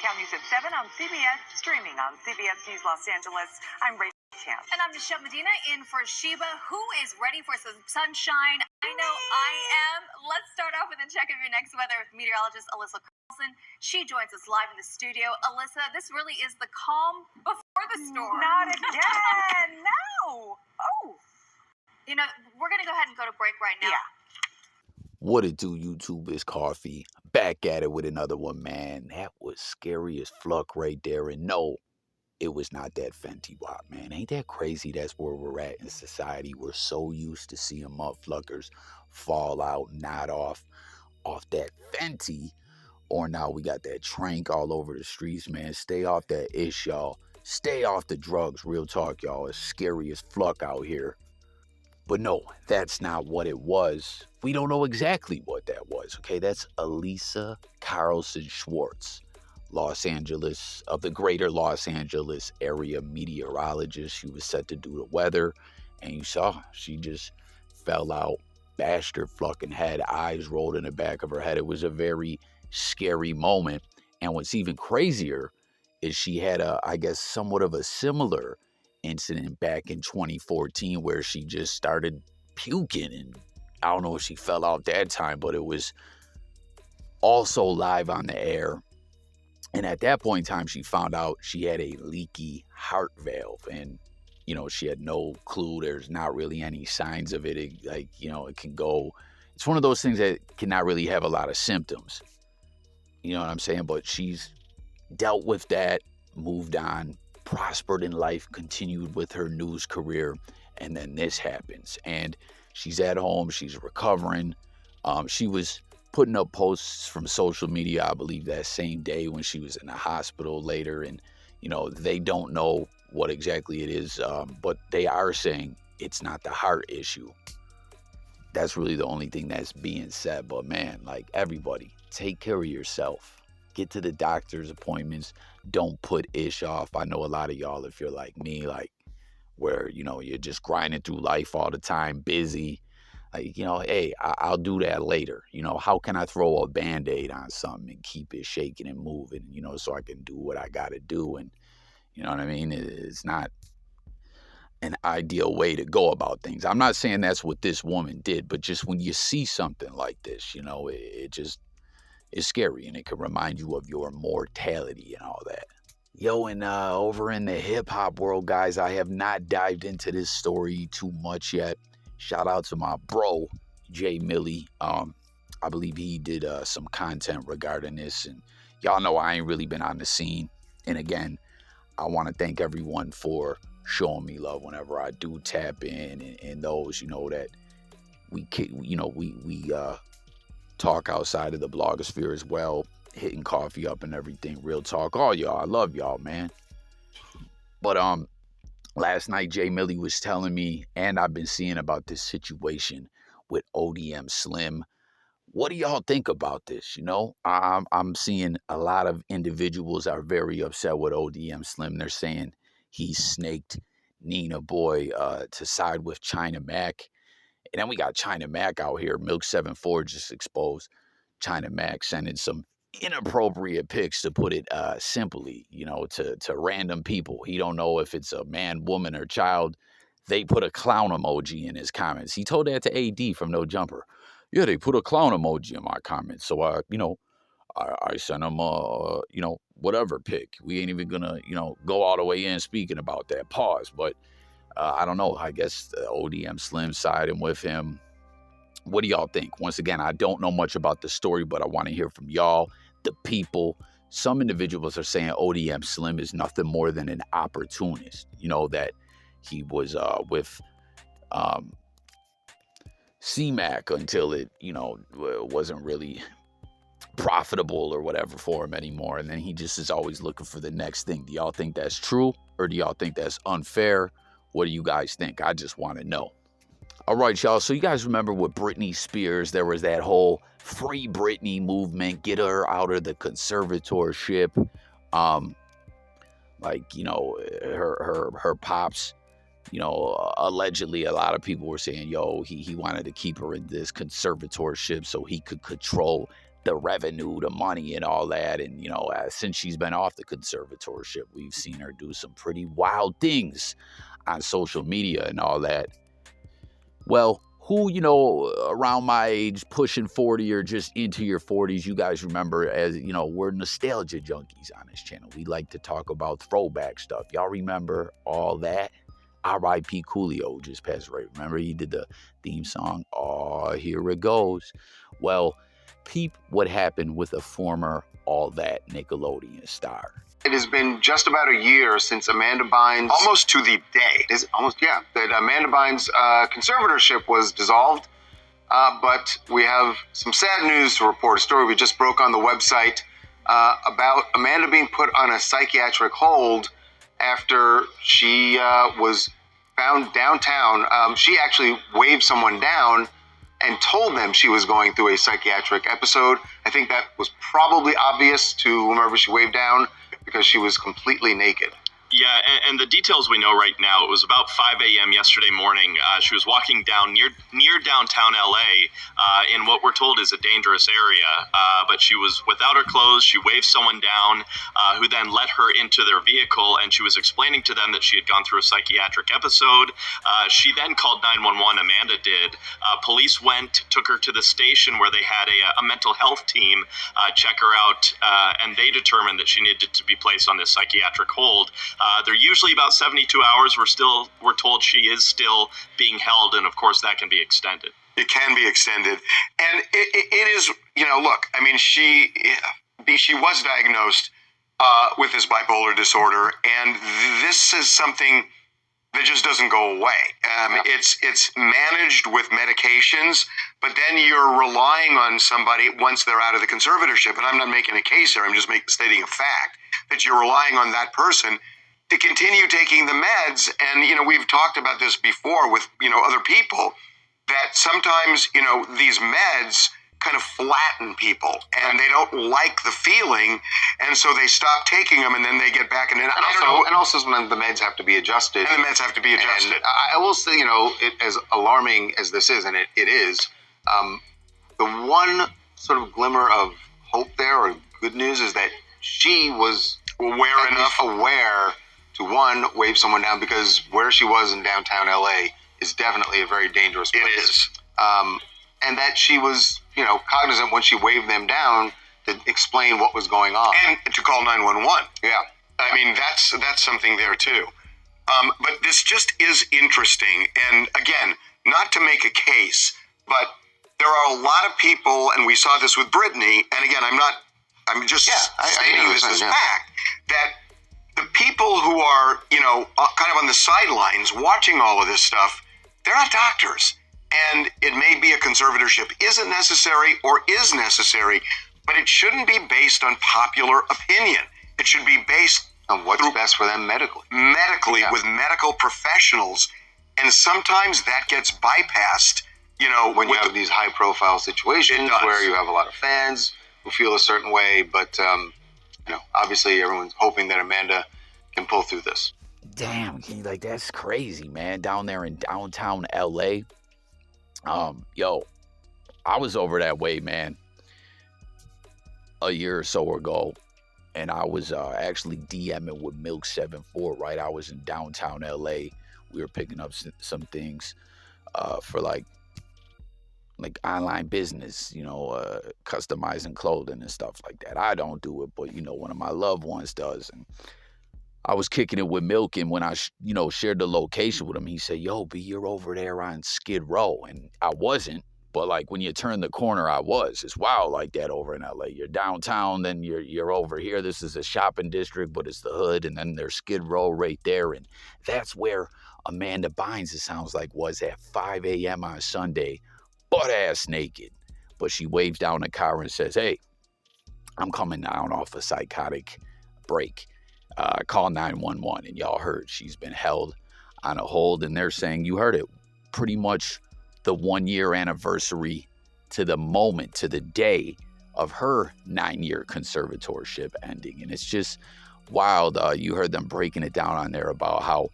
Count News at 7 on CBS, streaming on CBS News Los Angeles. I'm Rachel. And I'm Michelle Medina in for Sheba, who is ready for some sunshine. I know I am. Let's start off with a check of your next weather with meteorologist Alyssa Carlson. She joins us live in the studio. Alyssa, this really is the calm before the storm. Not again. No. Oh. You know, we're going to go ahead and go to break right now. Yeah. What it do, YouTube? It's Coffee. Back at it with another one, man. That was scary as fuck right there. And no, it was not that Fenty Wap, man. Ain't that crazy? That's where we're at in society. We're so used to seeing motherfuckers fall out, nod off that Fenty. Or now we got that trank all over the streets, man. Stay off that ish, y'all. Stay off the drugs. Real talk, y'all. It's scary as fuck out here. But no, that's not what it was. We don't know exactly what that was, okay? That's Elisa Carlson Schwartz, Los Angeles, of the greater Los Angeles area meteorologist. She was set to do the weather, and you saw she just fell out, bashed her fucking head, eyes rolled in the back of her head. It was a very scary moment. And what's even crazier is she had I guess, somewhat of a similar incident back in 2014 where she just started puking, and I don't know if she fell out that time, but it was also live on the air. And at that point in time, she found out she had a leaky heart valve, and you know, she had no clue. There's not really any signs of it. It can go. It's one of those things that cannot really have a lot of symptoms. You know what I'm saying? But she's dealt with that, moved on, prospered in life, continued with her news career, and then this happens. And she's at home, she's recovering. She was putting up posts from social media, I believe, that same day when she was in the hospital later. And, you know, they don't know what exactly it is, but they are saying it's not the heart issue. That's really the only thing that's being said. But man, like, everybody, take care of yourself. Get to the doctor's appointments. Don't put ish off. I know a lot of y'all, if you're like me, like where, you know, you're just grinding through life all the time, busy. Like, you know, hey, I'll do that later. You know, how can I throw a Band-Aid on something and keep it shaking and moving, you know, so I can do what I got to do? And, you know what I mean? It's not an ideal way to go about things. I'm not saying that's what this woman did, but just when you see something like this, you know, it just is scary, and it can remind you of your mortality and all that. Yo, and over in the hip-hop world, guys, I have not dived into this story too much yet. Shout out to my bro, Jay Millie. I believe he did some content regarding this, and y'all know I ain't really been on the scene. And again, I want to thank everyone for showing me love whenever I do tap in, and those, you know, that we talk outside of the blogosphere as well, hitting Coffee up and everything. Real talk, all y'all, I love y'all, man. But last night Jay Millie was telling me, and I've been seeing about this situation with ODM Slim. What do y'all think about this? You know, I'm seeing a lot of individuals are very upset with ODM Slim. They're saying he snaked Nina Boy to side with China Mac. And then we got China Mac out here. Milk 74 just exposed China Mac sending some inappropriate pics, to put it simply, you know, to random people. He don't know if it's a man, woman, or child. They put a clown emoji in his comments. He told that to AD from No Jumper. Yeah, they put a clown emoji in my comments. So, I sent him whatever pic. We ain't even gonna, go all the way in speaking about that. Pause. But I don't know. I guess the ODM Slim siding with him. What do y'all think? Once again, I don't know much about the story, but I want to hear from y'all, the people. Some individuals are saying ODM Slim is nothing more than an opportunist. You know, that he was with C-Mac until it, wasn't really profitable or whatever for him anymore. And then he just is always looking for the next thing. Do y'all think that's true, or do y'all think that's unfair? What do you guys think? I just want to know. All right, y'all. So you guys remember with Britney Spears, there was that whole Free Britney movement, get her out of the conservatorship. Her pops, allegedly a lot of people were saying, he wanted to keep her in this conservatorship so he could control the revenue, the money, and all that. And, you know, since she's been off the conservatorship, we've seen her do some pretty wild things on social media and all that. Well, who, you know, around my age, pushing 40 or just into your 40s, you guys remember as, you know, we're nostalgia junkies on this channel. We like to talk about throwback stuff. Y'all remember all that? R.I.P. Coolio just passed away. Remember he did the theme song? Oh, here it goes. Well, peep what happened with a former All That Nickelodeon star. It has been just about a year since Amanda Bynes, almost to the day, that Amanda Bynes' conservatorship was dissolved. But we have some sad news to report, a story we just broke on the website about Amanda being put on a psychiatric hold after she was found downtown. She actually waved someone down and told them she was going through a psychiatric episode. I think that was probably obvious to whomever she waved down, because she was completely naked. Yeah, and the details we know right now, it was about 5 a.m. yesterday morning. She was walking down near downtown L.A. In what we're told is a dangerous area. But she was without her clothes. She waved someone down, who then led her into their vehicle, and she was explaining to them that she had gone through a psychiatric episode. She then called 911, Amanda did. Police went, took her to the station where they had a mental health team check her out, and they determined that she needed to be placed on this psychiatric hold. They're usually about 72 hours. We're told she is still being held, and of course that can be extended. It can be extended, and it is. You know, look. I mean, she was diagnosed with this bipolar disorder, and this is something that just doesn't go away. It's managed with medications, but then you're relying on somebody once they're out of the conservatorship. And I'm not making a case here. I'm just stating a fact that you're relying on that person to continue taking the meds. And, you know, we've talked about this before with, you know, other people, that sometimes, you know, these meds kind of flatten people and they don't like the feeling. And so they stop taking them and then they get back. And then, and also sometimes the meds have to be adjusted. And the meds have to be adjusted. And I will say, you know, as alarming as this is, and it is, the one sort of glimmer of hope there, or good news, is that she was aware to, one, wave someone down, because where she was in downtown LA is definitely a very dangerous place. It is. And that she was, you know, cognizant when she waved them down to explain what was going on. And to call 911. Yeah. I mean, that's something there too. But this just is interesting. And again, not to make a case, but there are a lot of people, and we saw this with Britney, and again, I'm just stating this as fact, that the people who are, you know, kind of on the sidelines watching all of this stuff, they're not doctors. And it may be a conservatorship isn't necessary or is necessary, but it shouldn't be based on popular opinion. It should be based on what's best for them medically. With medical professionals. And sometimes that gets bypassed, you know, when you have these high-profile situations where you have a lot of fans who feel a certain way. But, you know, obviously everyone's hoping that Amanda can pull through this. Damn, like, that's crazy, man. Down there in downtown L.A., yo, I was over that way, man, a year or so ago, and I was actually DMing with Milk74, right? I was in downtown LA. We were picking up some things for like online business, you know, customizing clothing and stuff like that. I don't do it, but, you know, one of my loved ones does. And I was kicking it with Milk, and when I, you know, shared the location with him, he said, yo, B, you're over there on Skid Row. And I wasn't, but like when you turn the corner, I was. It's wild like that over in LA. You're downtown, then you're over here. This is a shopping district, but it's the hood, and then there's Skid Row right there. And that's where Amanda Bynes, it sounds like, was at 5 a.m. on Sunday, butt-ass naked. But she waves down the car and says, hey, I'm coming down off a psychotic break. Call 911, and y'all heard she's been held on a hold, and they're saying, you heard it, pretty much the 1-year anniversary to the moment, to the day of her 9-year conservatorship ending. And it's just wild. You heard them breaking it down on there about how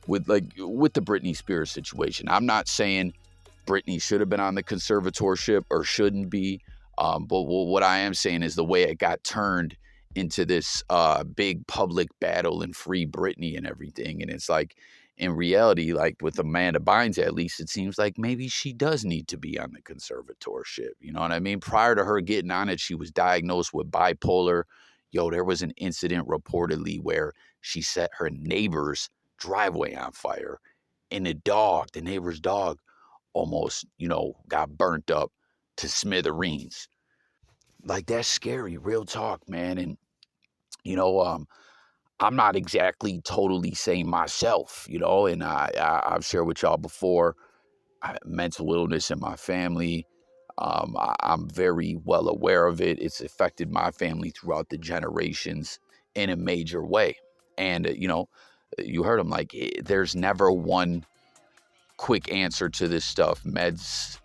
with the Britney Spears situation, I'm not saying Britney should have been on the conservatorship or shouldn't be. But what I am saying is the way it got turned into this big public battle and free Britney and everything. And it's like, in reality, like with Amanda Bynes, at least, it seems like maybe she does need to be on the conservatorship. You know what I mean? Prior to her getting on it, she was diagnosed with bipolar. Yo, there was an incident reportedly where she set her neighbor's driveway on fire, and the neighbor's dog, almost, got burnt up to smithereens. Like, that's scary, real talk, man. And, I'm not exactly totally sane myself, and I've shared with y'all before, mental illness in my family. I'm very well aware of it. It's affected my family throughout the generations in a major way. And, you heard him, like, there's never one quick answer to this stuff. MEDS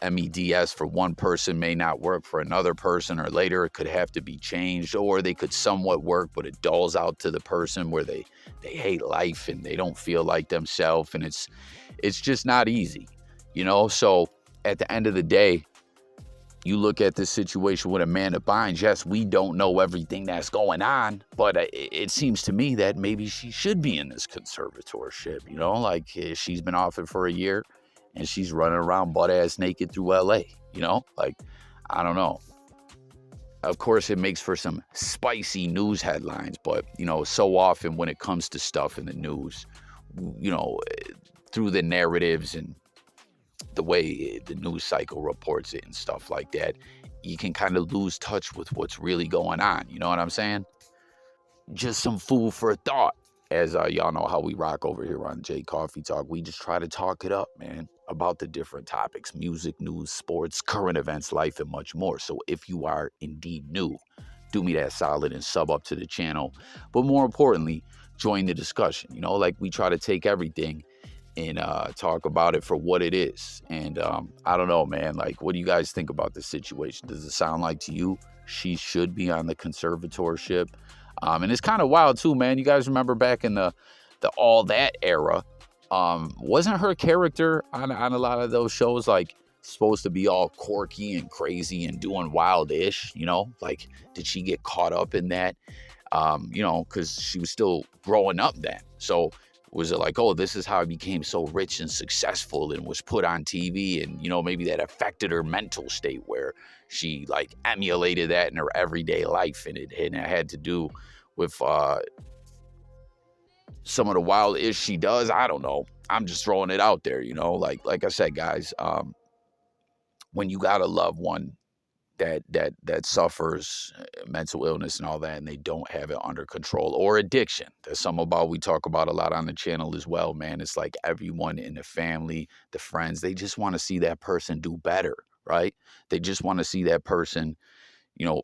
for one person may not work for another person, or later it could have to be changed, or they could somewhat work, but it dulls out to the person where they hate life and they don't feel like themselves, and it's just not easy, So at the end of the day, you look at this situation with Amanda Bynes. Yes, we don't know everything that's going on, but it seems to me that maybe she should be in this conservatorship, like she's been off it for a year and she's running around butt-ass naked through LA, like, I don't know. Of course, it makes for some spicy news headlines, but, so often when it comes to stuff in the news, through the narratives and the way the news cycle reports it and stuff like that, you can kind of lose touch with what's really going on. You know what I'm saying? Just some food for thought. As y'all know how we rock over here on J Coffee Talk. We just try to talk it up, man, about the different topics: music, news, sports, current events, life, and much more. So if you are indeed new, do me that solid and sub up to the channel. But more importantly, join the discussion. Like, we try to take everything and talk about it for what it is. And I don't know, man, like, what do you guys think about this situation? Does it sound like to you she should be on the conservatorship? And it's kind of wild too, man. You guys remember back in the All That era, wasn't her character on a lot of those shows like supposed to be all quirky and crazy and doing wild-ish, like, did she get caught up in that? Because she was still growing up then. So was it like, oh, this is how I became so rich and successful and was put on TV, and, maybe that affected her mental state where she, like, emulated that in her everyday life, and it had to do with some of the wild ish she does? I don't know. I'm just throwing it out there, like I said, guys, when you got a loved one that suffers mental illness and all that, and they don't have it under control, or addiction. That's something about we talk about a lot on the channel as well, man. It's like everyone in the family, the friends, they just want to see that person do better, right? They just want to see that person,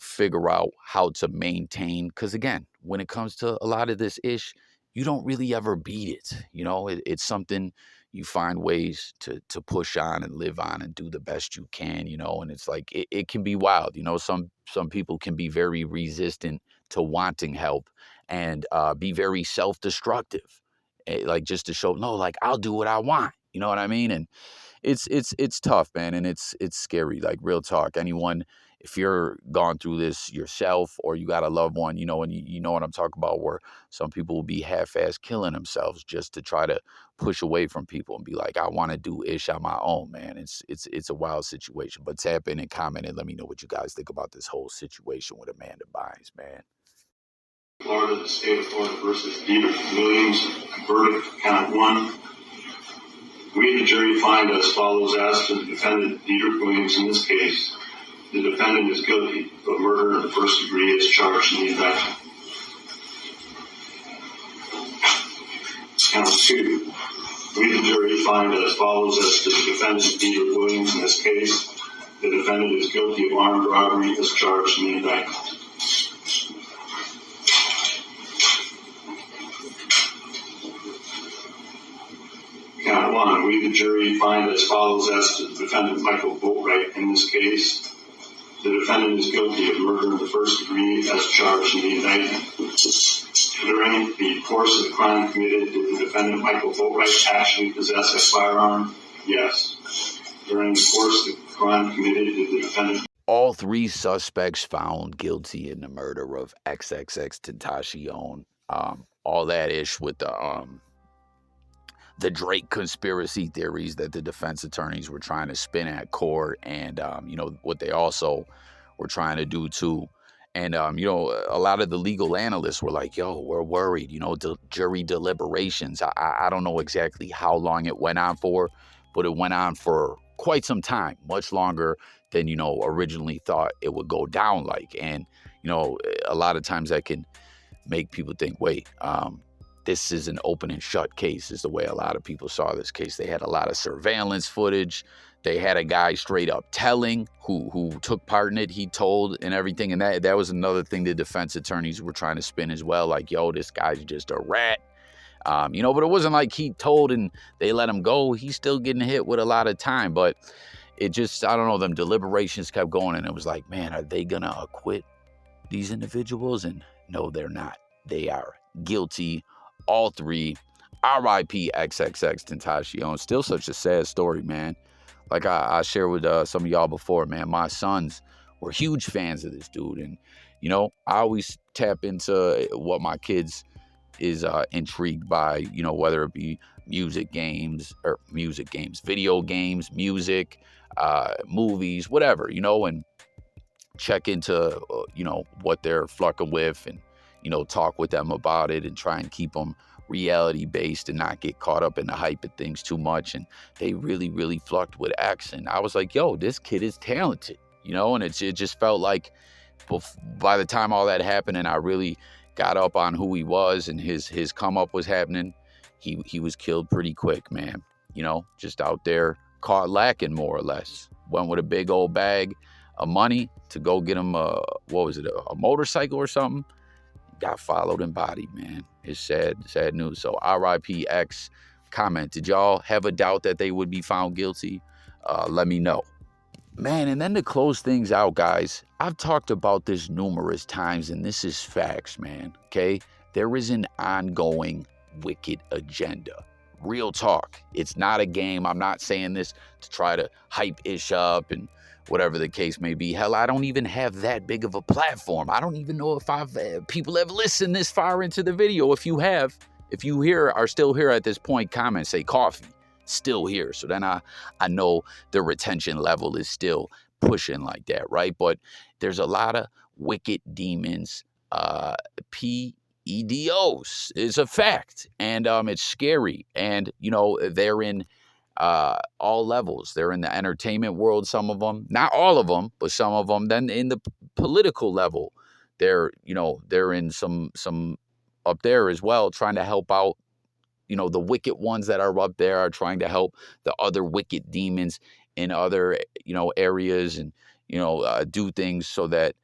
figure out how to maintain. Because again, when it comes to a lot of this ish, you don't really ever beat it. It's something you find ways to push on and live on and do the best you can, and it's like, it can be wild. Some people can be very resistant to wanting help and be very self-destructive, like, just to show, no, like, I'll do what I want. You know what I mean? And it's tough, man. And it's scary, like, real talk. Anyone, if you're gone through this yourself, or you got a loved one, and you know what I'm talking about, where some people will be half-ass killing themselves just to try to push away from people and be like, I want to do ish on my own, man. It's a wild situation. But tap in and comment and let me know what you guys think about this whole situation with Amanda Bynes, man. Florida, the state of Florida versus Didnt Williams. Verdict, count one. We, the jury, find as follows: as to the defendant, Didnt Williams, in this case, the defendant is guilty of murder in the first degree as charged in the indictment. Count two. We, the jury, find as follows: as to the defendant, Didnt Williams, in this case, the defendant is guilty of armed robbery as charged in the indictment. Count one. We, the jury, find as follows: as to the defendant, Michael Boatwright, in this case, the defendant is guilty of murder in the first degree as charged in the indictment. During the course of the crime committed, did the defendant, Michael Boatwright, actually possess a firearm? Yes. During the course of the crime committed, did the defendant all 3 suspects found guilty in the murder of xxxtentacion. All that ish with the Drake conspiracy theories that the defense attorneys were trying to spin at court, and what they also were trying to do too. And a lot of the legal analysts were like, "Yo, we're worried. Jury deliberations. I don't know exactly how long it went on for, but it went on for quite some time, much longer than originally thought it would go down like." And a lot of times that can make people think, wait, this is an open and shut case, is the way a lot of people saw this case. They had a lot of surveillance footage. They had a guy straight up telling who took part in it. He told and everything. And that was another thing the defense attorneys were trying to spin as well. Like, yo, this guy's just a rat. But it wasn't like he told and they let him go. He's still getting hit with a lot of time. But it just, I don't know, them deliberations kept going. And it was like, man, are they going to acquit these individuals? And no, they're not. They are guilty. All 3. R.I.P. xxxtentacion. Still such a sad story, man. Like I shared with some of y'all before, man, my sons were huge fans of this dude. And, I always tap into what my kids is intrigued by, whether it be video games, music, movies, whatever, and check into, what they're flirting with and, talk with them about it and try and keep them reality based and not get caught up in the hype of things too much. And they really, really flucked with X. And I was like, yo, this kid is talented, and it just felt like by the time all that happened and I really got up on who he was and his come up was happening, he was killed pretty quick, man. Just out there caught lacking more or less. Went with a big old bag of money to go get him a motorcycle or something. Got followed and bodied, man. It's sad news. So R.I.P. X. Comment, did y'all have a doubt that they would be found guilty? Let me know. Man, and then to close things out, guys, I've talked about this numerous times, and this is facts, man, okay? There is an ongoing wicked agenda. Real talk. It's not a game. I'm not saying this to try to hype ish up and whatever the case may be. Hell, I don't even have that big of a platform. I don't even know if people have listened this far into the video. If you are still here at this point, comment, say coffee, still here. So then I know the retention level is still pushing like that, right? But there's a lot of wicked demons, PEDOs is a fact. And it's scary. And, they're in all levels. They're in the entertainment world, some of them, not all of them, but some of them. Then in the political level, they're in some up there as well, trying to help out. The wicked ones that are up there are trying to help the other wicked demons in other, areas and, do things so that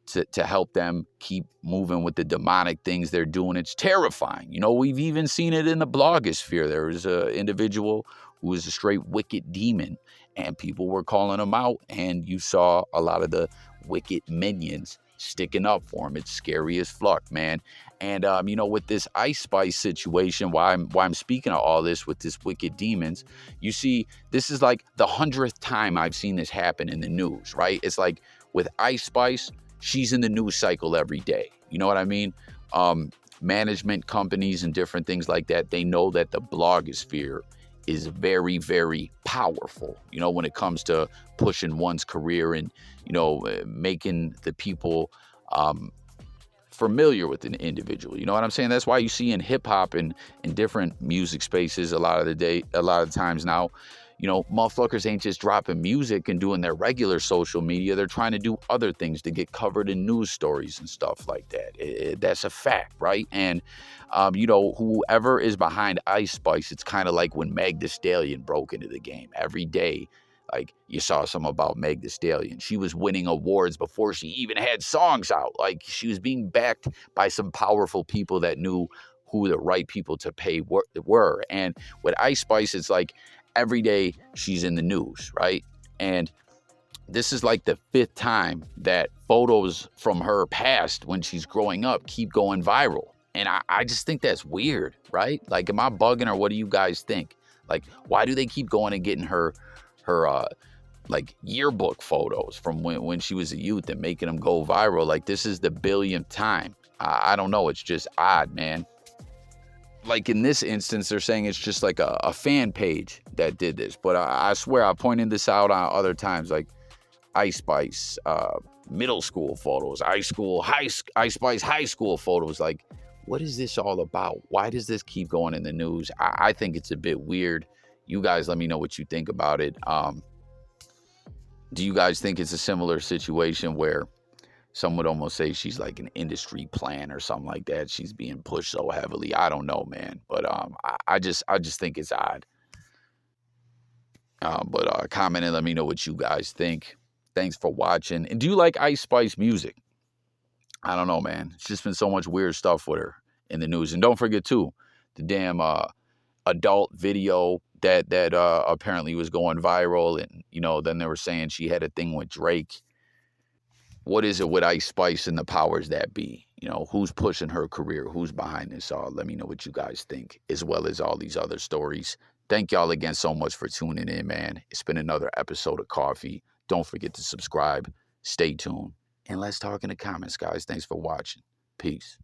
to help them keep moving with the demonic things they're doing. It's terrifying. We've even seen it in the blogosphere. There was an individual who was a straight wicked demon, and people were calling him out, and you saw a lot of the wicked minions sticking up for him. It's scary as fuck, man. And with this Ice Spice situation, why I'm speaking of all this with this wicked demons, you see, this is like the 100th time I've seen this happen in the news, right? It's like with Ice Spice, she's in the news cycle every day. You know what I mean? Management companies and different things like that, they know that the blogosphere is very, very powerful, when it comes to pushing one's career and, making the people familiar with an individual. You know what I'm saying? That's why you see in hip hop and in different music spaces a lot of times now, motherfuckers ain't just dropping music and doing their regular social media. They're trying to do other things to get covered in news stories and stuff like that. That's a fact, right? And, whoever is behind Ice Spice, it's kind of like when Meg Thee Stallion broke into the game. Every day, like, you saw something about Meg Thee Stallion. She was winning awards before she even had songs out. Like, she was being backed by some powerful people that knew who the right people to pay were. And with Ice Spice, it's like, every day she's in the news, right? And this is like the 5th time that photos from her past when she's growing up keep going viral. And I just think that's weird, right? Like, am I bugging, or what do you guys think? Like, why do they keep going and getting her like yearbook photos from when she was a youth and making them go viral. Like, this is the billionth time. I don't know. It's just odd, man. Like, in this instance, they're saying it's just like a fan page that did this. But I swear I pointed this out on other times, like Ice Spice middle school photos, Ice Spice high school photos. Like, what is this all about? Why does this keep going in the news? I think it's a bit weird. You guys let me know what you think about it. Do you guys think it's a similar situation where some would almost say she's like an industry plant or something like that? She's being pushed so heavily. I don't know, man. But I just think it's odd. But comment and let me know what you guys think. Thanks for watching. And do you like Ice Spice music? I don't know, man. It's just been so much weird stuff with her in the news. And don't forget, too, the damn adult video that apparently was going viral. And, you know, then they were saying she had a thing with Drake. What is it with Ice Spice and the powers that be? You know, who's pushing her career? Who's behind this all? Let me know what you guys think, as well as all these other stories. Thank y'all again so much for tuning in, man. It's been another episode of Coffee. Don't forget to subscribe. Stay tuned. And let's talk in the comments, guys. Thanks for watching. Peace.